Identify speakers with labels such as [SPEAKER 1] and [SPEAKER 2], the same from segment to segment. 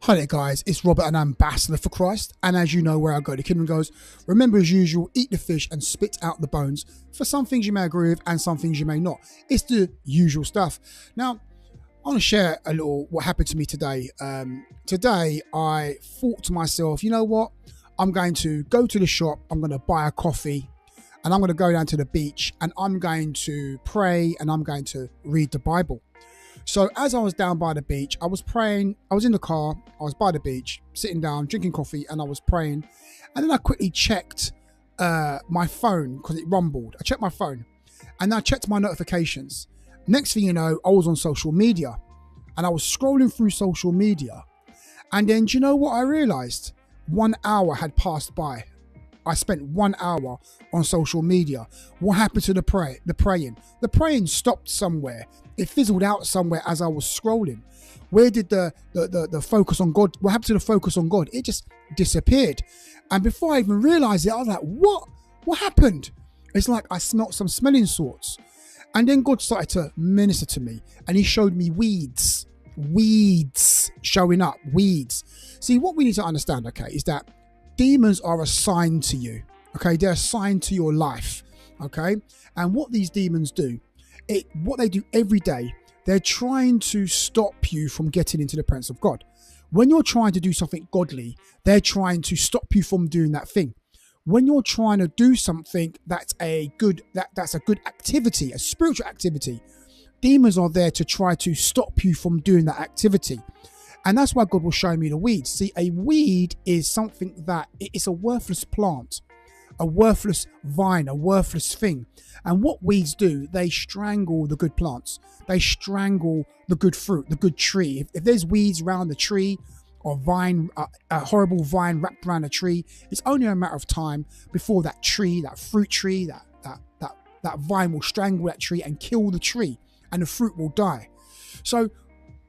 [SPEAKER 1] Hi there, guys. It's Robert, an ambassador for Christ. And as you know, where I go, the kingdom goes. Remember, as usual, eat the fish and spit out the bones. For some things you may agree with and some things you may not. It's the usual stuff. Now, I want to share a little what happened to me today. Today, I thought to myself, you know what? I'm going to go to the shop. I'm going to buy a coffee and I'm going to go down to the beach and I'm going to pray and I'm going to read the Bible. So as I was down by the beach, I was praying. I was in the car. I was by the beach, sitting down, drinking coffee, and I was praying. And then I quickly checked my phone because it rumbled. I checked my phone, and I checked my notifications. Next thing you know, I was on social media, and I was scrolling through social media. And then, do you know what I realized? 1 hour had passed by. I spent 1 hour on social media. What happened to the praying? The praying stopped somewhere. It fizzled out somewhere as I was scrolling. Where did the focus on God? What happened to the focus on God? It just disappeared. And before I even realized it, I was like, what? What happened? It's like I smelt some smelling salts. And then God started to minister to me and he showed me weeds showing up, weeds. See, what we need to understand, okay, is that demons are assigned to you, okay? They're assigned to your life, okay? And what these demons do, what they do every day, they're trying to stop you from getting into the presence of God. When you're trying to do something godly, they're trying to stop you from doing that thing. When you're trying to do something that's a good activity, a spiritual activity, demons are there to try to stop you from doing that activity. And that's why God will show me the weeds. See, a weed is something that it's a worthless plant, a worthless vine, a worthless thing. And what weeds do, they strangle the good plants. They strangle the good fruit, the good tree. If there's weeds around the tree or vine, a horrible vine wrapped around a tree, it's only a matter of time before that tree, that fruit tree, that vine will strangle that tree and kill the tree and the fruit will die. So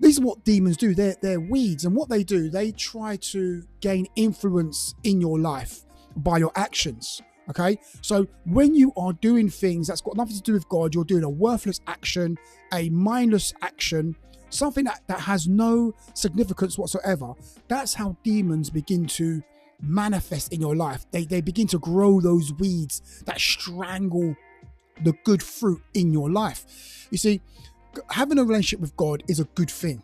[SPEAKER 1] these are what demons do. They're weeds. And what they do, they try to gain influence in your life by your actions. Okay. So when you are doing things that's got nothing to do with God, you're doing a worthless action, a mindless action, something that has no significance whatsoever. That's how demons begin to manifest in your life. They begin to grow those weeds that strangle the good fruit in your life. You see, having a relationship with God is a good thing,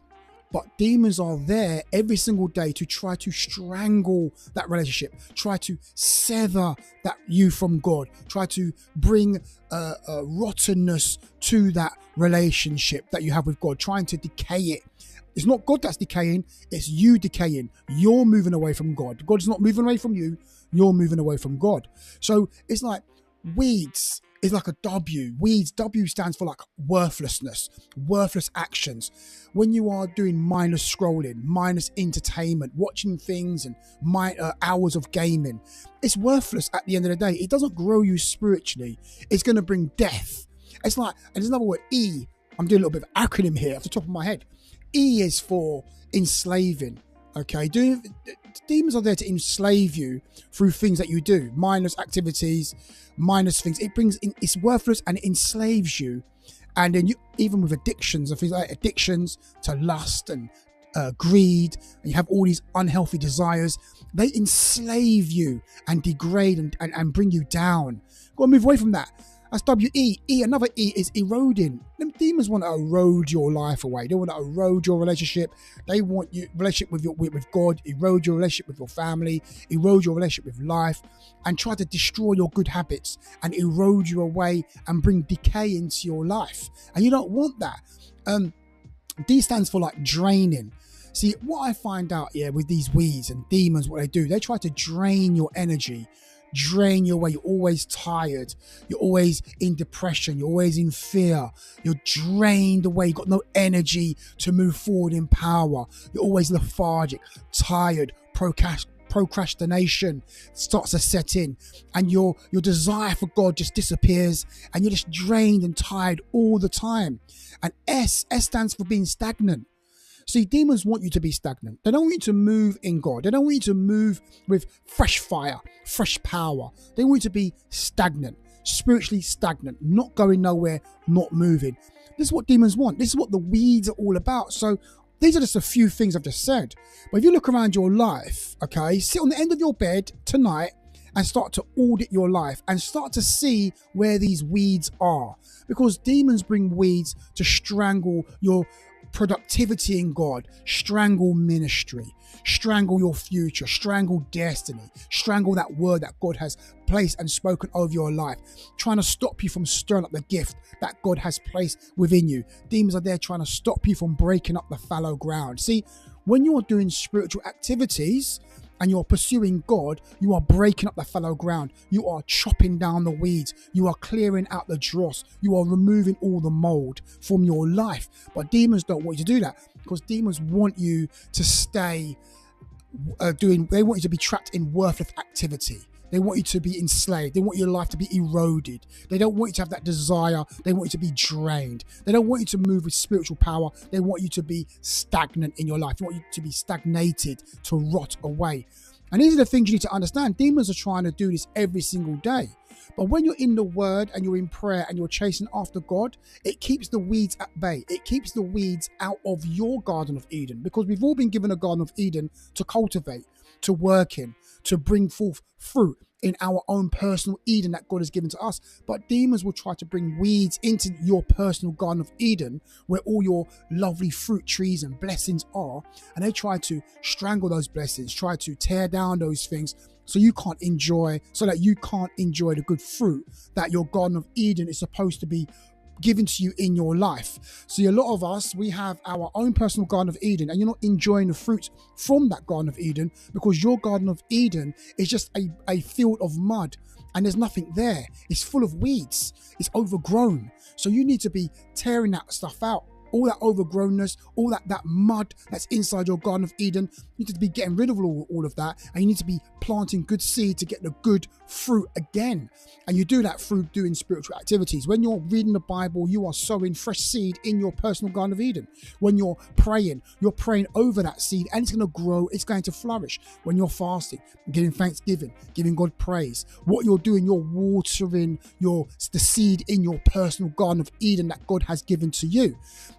[SPEAKER 1] but demons are there every single day to try to strangle that relationship, try to sever that you from God, try to bring rottenness to that relationship that you have with God, trying to decay it. It's not God that's decaying, it's you decaying. You're moving away from God. God's not moving away from you, you're moving away from God. So it's like weeds is like a W. Weeds, W stands for like worthlessness, worthless actions. When you are doing mindless scrolling, mindless entertainment, watching things and hours of gaming, it's worthless at the end of the day. It doesn't grow you spiritually. It's going to bring death. It's like, and there's another word, E. I'm doing a little bit of acronym here off the top of my head. E is for enslaving. Okay, demons are there to enslave you through things that you do, mindless activities, mindless things. It's worthless and it enslaves you. And then you, even with addictions, things like addictions to lust and greed, and you have all these unhealthy desires, they enslave you and degrade and bring you down. Got to move away from that. That's W-E. Another E is eroding. Them demons want to erode your life away. They want to erode your relationship. They want your relationship with God, erode your relationship with your family, erode your relationship with life, and try to destroy your good habits and erode you away and bring decay into your life. And you don't want that. D stands for like draining. See, what I find out here with these weeds and demons, what they do, they try to drain your energy, drain you away. You're always tired, you're always in depression, you're always in fear, you're drained away, you've got no energy to move forward in power, you're always lethargic, tired, procrastination starts to set in, and your desire for God just disappears, and you're just drained and tired all the time. And S stands for being stagnant. See, demons want you to be stagnant. They don't want you to move in God. They don't want you to move with fresh fire, fresh power. They want you to be stagnant, spiritually stagnant, not going nowhere, not moving. This is what demons want. This is what the weeds are all about. So These are just a few things I've just said. But if you look around your life, okay, sit on the end of your bed tonight and start to audit your life and start to see where these weeds are. Because demons bring weeds to strangle your productivity in God, strangle ministry, strangle your future, strangle destiny, strangle that word that God has placed and spoken over your life, trying to stop you from stirring up the gift that God has placed within you. Demons are there trying to stop you from breaking up the fallow ground. See, when you're doing spiritual activities and you're pursuing God, you are breaking up the fallow ground. You are chopping down the weeds. You are clearing out the dross. You are removing all the mold from your life. But demons don't want you to do that, because demons want you to stay they want you to be trapped in worthless activity. They want you to be enslaved. They want your life to be eroded. They don't want you to have that desire. They want you to be drained. They don't want you to move with spiritual power. They want you to be stagnant in your life. They want you to be stagnated, to rot away. And these are the things you need to understand. Demons are trying to do this every single day. But when you're in the word and you're in prayer and you're chasing after God, it keeps the weeds at bay. It keeps the weeds out of your Garden of Eden, because we've all been given a Garden of Eden to cultivate, to work in, to bring forth fruit in our own personal Eden that God has given to us. But demons will try to bring weeds into your personal Garden of Eden, where all your lovely fruit trees and blessings are, and they try to strangle those blessings, try to tear down those things so that you can't enjoy the good fruit that your Garden of Eden is supposed to be given to you in your life. See, a lot of us, we have our own personal Garden of Eden, and you're not enjoying the fruit from that Garden of Eden, because your Garden of Eden is just a field of mud and there's nothing there. It's full of weeds. It's overgrown. So you need to be tearing that stuff out. All that overgrownness, all that mud that's inside your Garden of Eden, you need to be getting rid of all of that, and you need to be planting good seed to get the good fruit again. And you do that through doing spiritual activities. When you're reading the Bible, you are sowing fresh seed in your personal Garden of Eden. When you're praying over that seed, and it's going to grow, it's going to flourish. When you're fasting, giving thanksgiving, giving God praise, what you're doing, you're watering the seed in your personal Garden of Eden that God has given to you.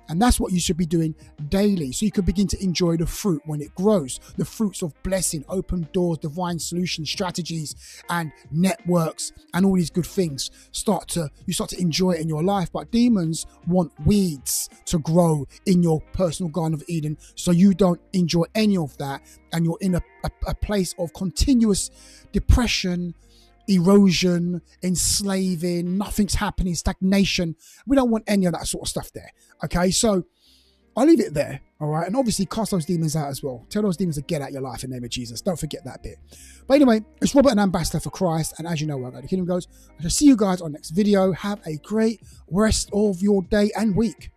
[SPEAKER 1] And that's what you should be doing daily, so you can begin to enjoy the fruit when it grows, the fruits of blessing, open doors, divine solutions, strategies, and networks, and all these good things. You start to enjoy it in your life. But demons want weeds to grow in your personal Garden of Eden, so you don't enjoy any of that, and you're in a place of continuous depression, erosion, enslaving, nothing's happening, stagnation. We don't want any of that sort of stuff there. Okay, so I'll leave it there. All right, and obviously cast those demons out as well. Tell those demons to get out of your life in the name of Jesus. Don't forget that bit. But anyway, it's Robert, an ambassador for Christ, and as you know where the kingdom goes. I shall see you guys on next video. Have a great rest of your day and week.